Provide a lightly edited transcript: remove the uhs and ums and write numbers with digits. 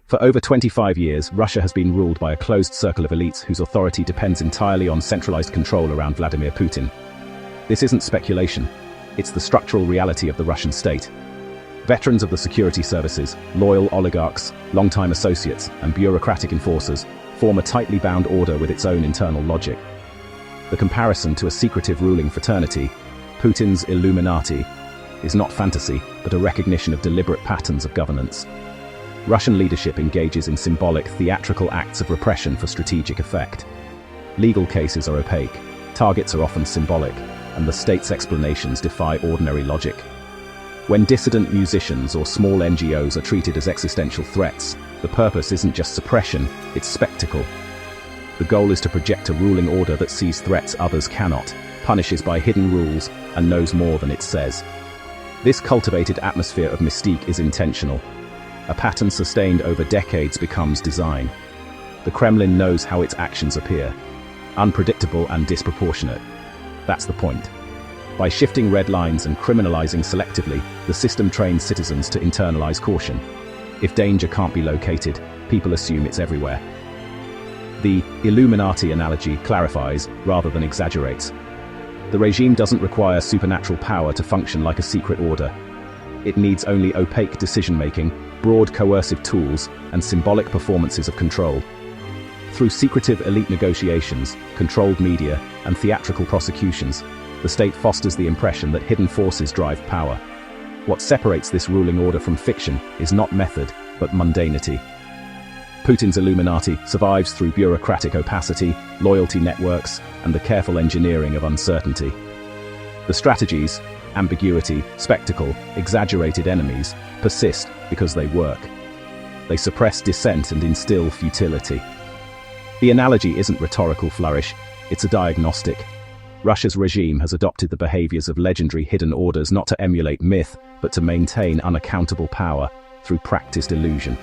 For over 25 years, Russia has been ruled by a closed circle of elites whose authority depends entirely on centralized control around Vladimir Putin. This isn't speculation. It's the structural reality of the Russian state. Veterans of the security services, loyal oligarchs, longtime associates, and bureaucratic enforcers form a tightly bound order with its own internal logic. The comparison to a secretive ruling fraternity, Putin's Illuminati, is not fantasy, but a recognition of deliberate patterns of governance. Russian leadership engages in symbolic, theatrical acts of repression for strategic effect. Legal cases are opaque, targets are often symbolic, and the state's explanations defy ordinary logic. When dissident musicians or small NGOs are treated as existential threats, the purpose isn't just suppression, it's spectacle. The goal is to project a ruling order that sees threats others cannot, punishes by hidden rules, and knows more than it says. This cultivated atmosphere of mystique is intentional. A pattern sustained over decades becomes design. The Kremlin knows how its actions appear. Unpredictable and disproportionate. That's the point. By shifting red lines and criminalizing selectively, the system trains citizens to internalize caution. If danger can't be located, people assume it's everywhere. The Illuminati analogy clarifies rather than exaggerates. The regime doesn't require supernatural power to function like a secret order. It needs only opaque decision-making, broad coercive tools, and symbolic performances of control. Through secretive elite negotiations, controlled media, and theatrical prosecutions, the state fosters the impression that hidden forces drive power. What separates this ruling order from fiction is not method, but mundanity. Putin's Illuminati survives through bureaucratic opacity, loyalty networks, and the careful engineering of uncertainty. The strategies, ambiguity, spectacle, exaggerated enemies, persist because they work. They suppress dissent and instill futility. The analogy isn't rhetorical flourish, it's a diagnostic. Russia's regime has adopted the behaviors of legendary hidden orders not to emulate myth, but to maintain unaccountable power through practiced illusion.